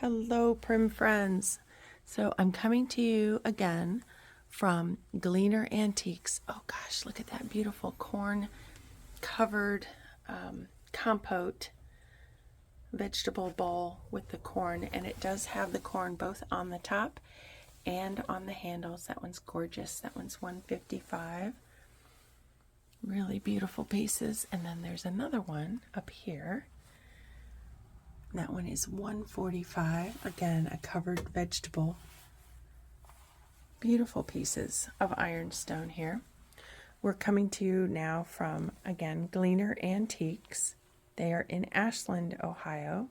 Hello, Prim friends. So I'm coming to you again from Gleaner Antiques. Oh gosh, look at that beautiful corn covered compote vegetable bowl with the corn, and it does have the corn both on the top and on the handles. That one's gorgeous. That one's $155. Really beautiful pieces. And then there's another one up here. That one is $145. Again, a covered vegetable. Beautiful pieces of ironstone here. We're coming to you now from, again, Gleaner Antiques. They are in Ashland, Ohio.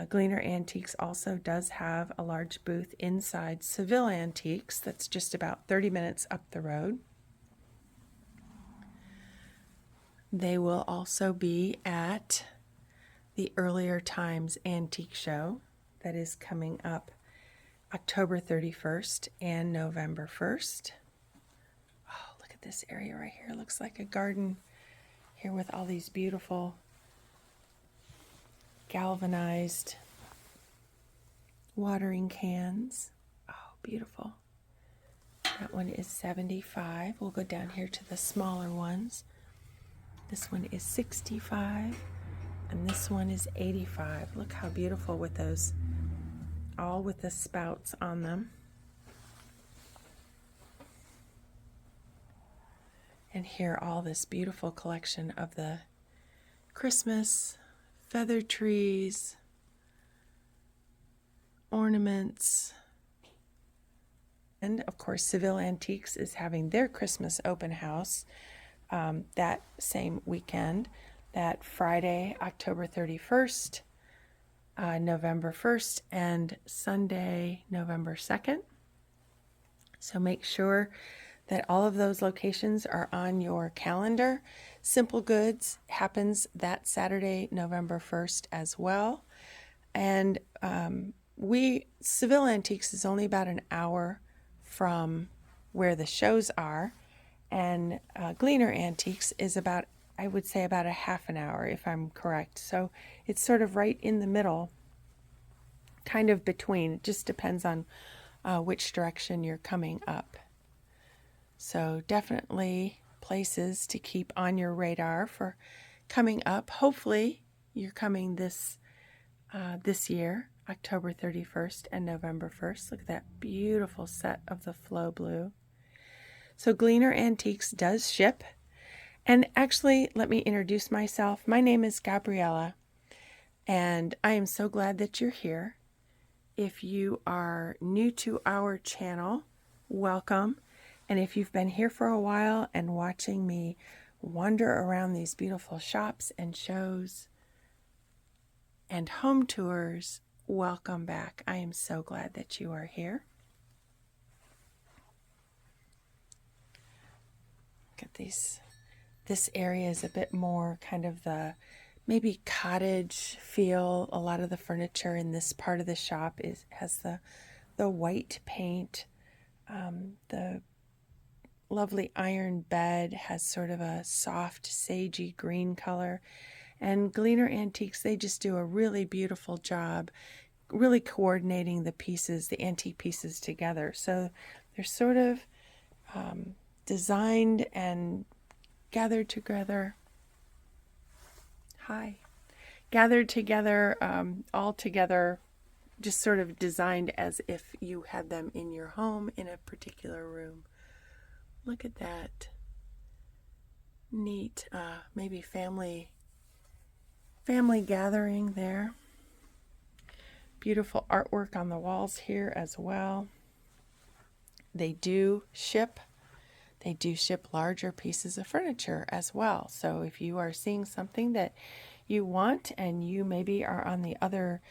Gleaner Antiques also does have a large booth inside Seville Antiques. That's just about 30 minutes up the road. They will also be at the Earlier Times Antique Show that is coming up October 31st and November 1st. Oh, look at this area right here. It looks like a garden here with all these beautiful galvanized watering cans. Oh, beautiful. That one is $75. We'll go down here to the smaller ones. This one is $65. And this one is $85. Look how beautiful with those, all with the spouts on them. And here, all this beautiful collection of the Christmas feather trees, ornaments. And of course, Seville Antiques is having their Christmas open house that same weekend. That Friday, October 31st, November 1st, and Sunday, November 2nd. So make sure that all of those locations are on your calendar. Simple Goods happens that Saturday, November 1st as well. And Seville Antiques is only about an hour from where the shows are. And Gleaner Antiques is about, I would say, about a half an hour, if I'm correct. So it's sort of right in the middle, kind of between. It just depends on which direction you're coming up. So definitely places to keep on your radar for coming up. Hopefully you're coming this year, October 31st and November 1st. Look at that beautiful set of the Flow Blue. So Gleaner Antiques does ship. And actually, let me introduce myself. My name is Gabriella, and I am so glad that you're here. If you are new to our channel, welcome. And if you've been here for a while and watching me wander around these beautiful shops and shows and home tours, welcome back. I am so glad that you are here. Look at these. This area is a bit more kind of the maybe cottage feel. A lot of the furniture in this part of the shop has the white paint. The lovely iron bed has sort of a soft sagey green color. And Gleaner Antiques, they just do a really beautiful job really coordinating the pieces, the antique pieces together. So they're sort of designed and gathered together, all together, just sort of designed as if you had them in your home in a particular room. Look at that. Neat, maybe family gathering there. Beautiful artwork on the walls here as well. They do ship larger pieces of furniture as well. So if you are seeing something that you want and you maybe are on the other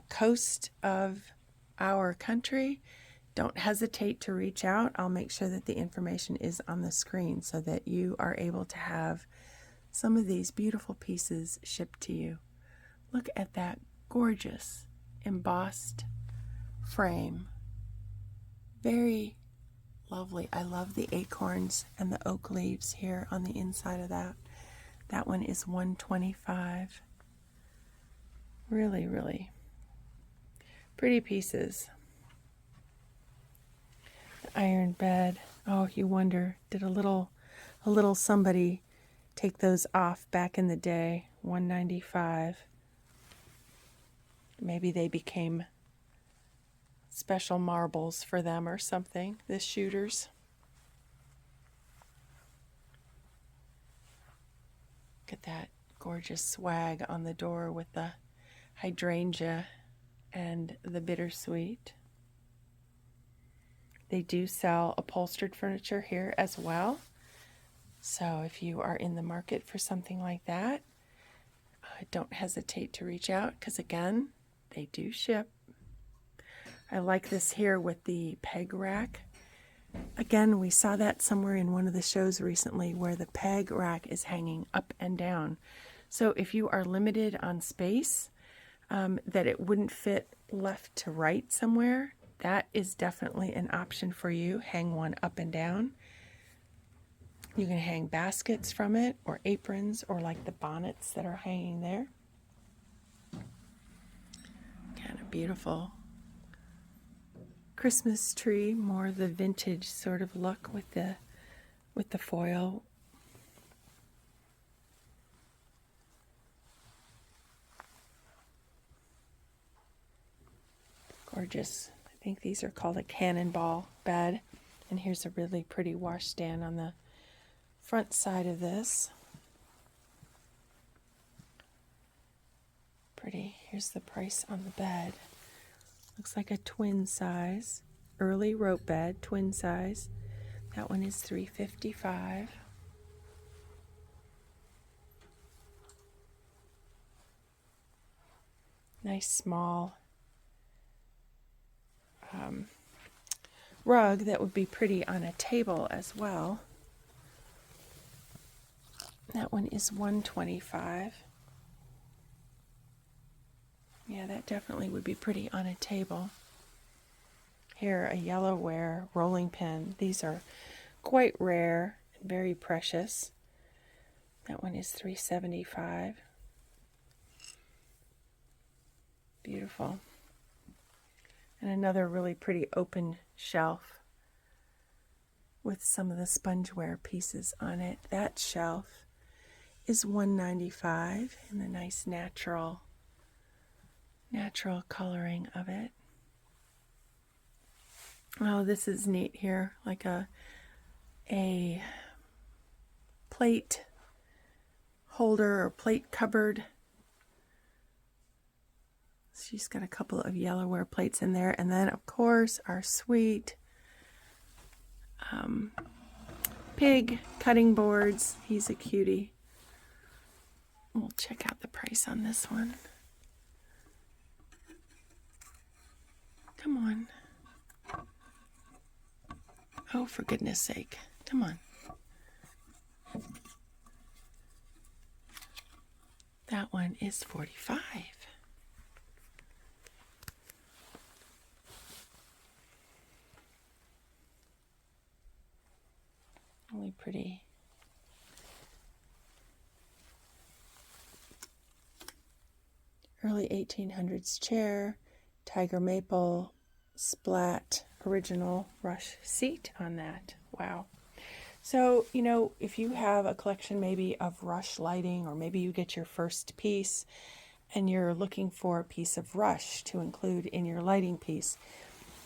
coast of our country, don't hesitate to reach out. I'll make sure that the information is on the screen so that you are able to have some of these beautiful pieces shipped to you. Look at that gorgeous embossed frame. Very lovely. I love the acorns and the oak leaves here on the inside of that. That one is $125. Really, really Pretty pieces. The iron bed. Oh, you wonder, did a little somebody take those off back in the day? $195. Maybe they became special marbles for them or something, the shooters. Look at that gorgeous swag on the door with the hydrangea and the bittersweet. They do sell upholstered furniture here as well. So if you are in the market for something like that, don't hesitate to reach out, because again, they do ship. I like this here with the peg rack. Again, we saw that somewhere in one of the shows recently where the peg rack is hanging up and down. So if you are limited on space, that it wouldn't fit left to right somewhere, that is definitely an option for you. Hang one up and down. You can hang baskets from it, or aprons, or like the bonnets that are hanging there. Kind of beautiful Christmas tree, more the vintage sort of look with the foil. Gorgeous. I think these are called a cannonball bed. And here's a really pretty washstand on the front side of this. Pretty. Here's the price on the bed. Looks like a twin size. Early rope bed, twin size. That one is $355. Nice small rug that would be pretty on a table as well. That one is $125. Yeah, that definitely would be pretty on a table. Here, a yellowware rolling pin. These are quite rare and very precious. That one is $375. Beautiful. And another really pretty open shelf with some of the spongeware pieces on it. That shelf is $195 in the nice natural coloring of it. Oh, this is neat here, like a plate holder or plate cupboard. She's got a couple of yellowware plates in there, and then of course our sweet pig cutting boards. He's a cutie. We'll check out the price on this one. Come on. Oh, for goodness sake. Come on. That one is $45. Really pretty. Early 1800s chair, tiger maple, splat, original rush seat on that. Wow. So, you know, if you have a collection maybe of rush lighting, or maybe you get your first piece and you're looking for a piece of rush to include in your lighting piece,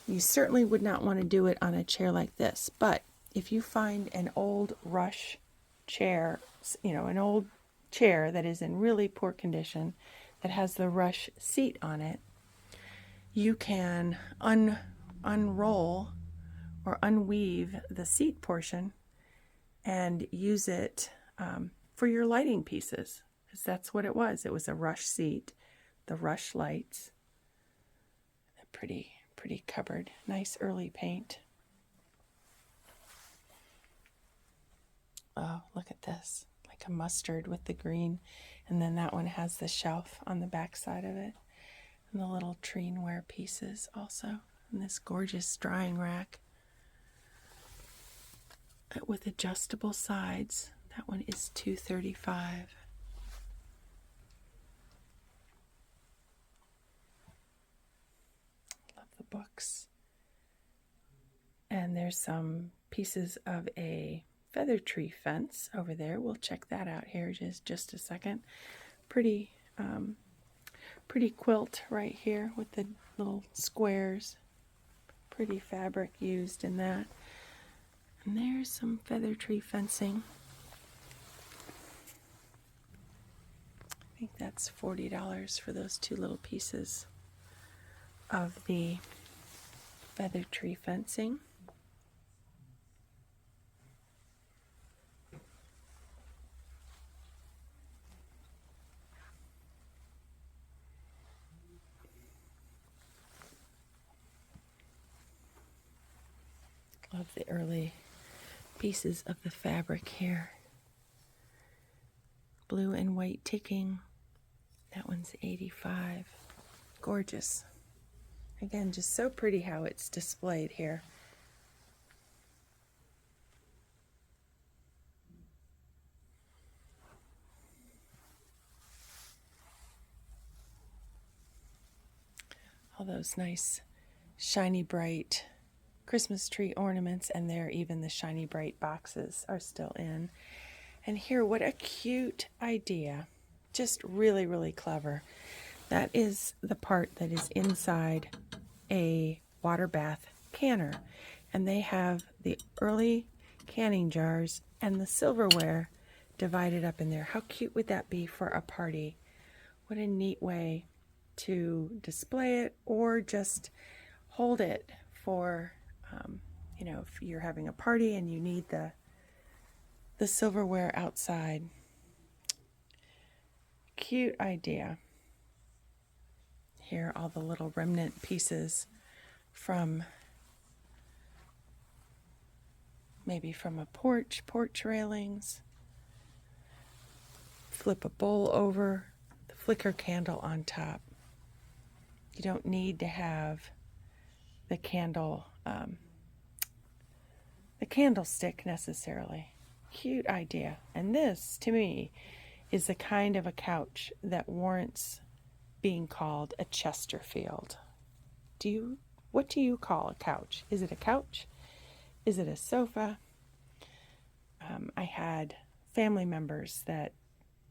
you certainly would not want to do it on a chair like this. But if you find an old rush chair, you know, an old chair that is in really poor condition, that has the rush seat on it, you can unroll or unweave the seat portion and use it for your lighting pieces, because that's what it was. It was a rush seat, the rush lights, a pretty cupboard, nice early paint. Oh, look at this, like a mustard with the green, and then that one has the shelf on the back side of it, and the little treenware pieces also, and this gorgeous drying rack with adjustable sides. That one is $235. books. And there's some pieces of a feather tree fence over there. We'll check that out here just a second. Pretty quilt right here with the little squares. Pretty fabric used in that. And there's some feather tree fencing. I think that's $40 for those two little pieces of the feather tree fencing. Love the early pieces of the fabric here. Blue and white ticking. That one's $85. Gorgeous. Again, just so pretty how it's displayed here. All those nice, shiny, bright Christmas tree ornaments, and there even the shiny bright boxes are still in. And here, what a cute idea. Just really, really clever. That is the part that is inside a water bath canner. And they have the early canning jars and the silverware divided up in there. How cute would that be for a party? What a neat way to display it, or just hold it for you know, if you're having a party and you need the silverware outside. Cute idea. Here, all the little remnant pieces from maybe from a porch railings. Flip a bowl over, the flicker candle on top. You don't need to have the candlestick necessarily. Cute idea. And this, to me, is the kind of a couch that warrants being called a Chesterfield. What do you call a couch? Is it a couch? Is it a sofa? I had family members that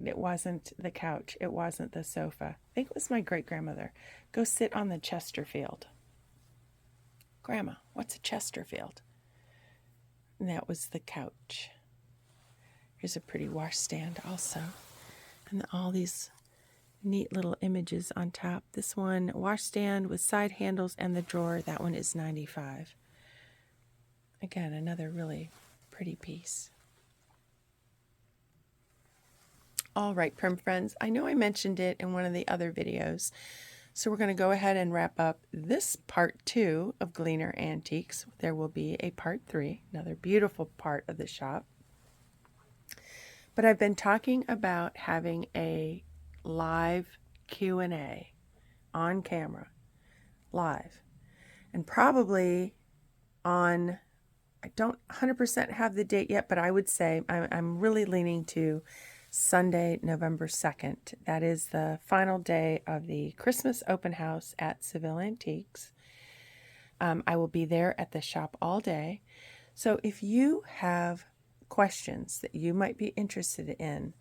it wasn't the couch, it wasn't the sofa. I think it was my great-grandmother. Go sit on the Chesterfield. Grandma, what's a Chesterfield? And that was the couch. Here's a pretty washstand also. And all these neat little images on top. This one, washstand with side handles and the drawer. That one is $95. Again, another really pretty piece. All right, Prim Friends, I know I mentioned it in one of the other videos, so we're going to go ahead and wrap up this part 2 of Gleaner Antiques. There will be a part 3, another beautiful part of the shop. But I've been talking about having a live Q&A on camera, live, and probably on, I don't 100% have the date yet, but I would say I'm really leaning to Sunday, November 2nd. That is the final day of the Christmas open house at Seville Antiques. I will be there at the shop all day. So if you have questions that you might be interested in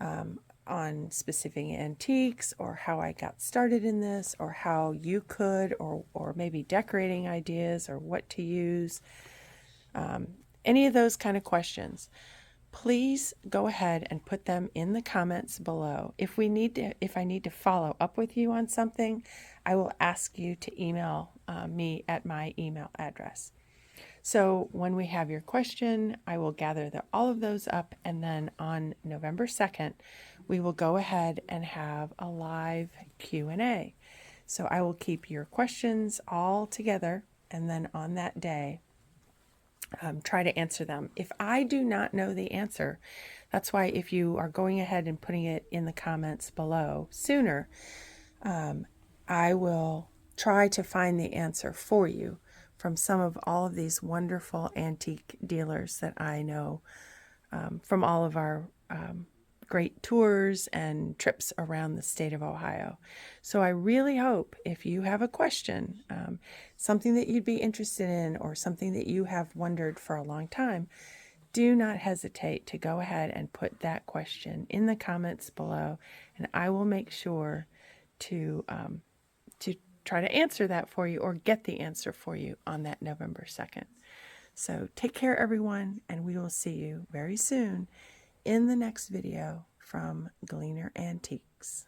on specific antiques, or how I got started in this, or how you could, or maybe decorating ideas, or what to use, any of those kind of questions, please go ahead and put them in the comments below. If I need to follow up with you on something, I will ask you to email me at my email address. So when we have your question, I will gather all of those up, and then on November 2nd, we will go ahead and have a live Q&A. So I will keep your questions all together, and then on that day, try to answer them. If I do not know the answer, that's why if you are going ahead and putting it in the comments below sooner, I will try to find the answer for you from some of all of these wonderful antique dealers that I know from all of our great tours and trips around the state of Ohio. So I really hope if you have a question, something that you'd be interested in or something that you have wondered for a long time, do not hesitate to go ahead and put that question in the comments below, and I will make sure to try to answer that for you or get the answer for you on that November 2nd. So take care, everyone, and we will see you very soon in the next video from Gleaner Antiques.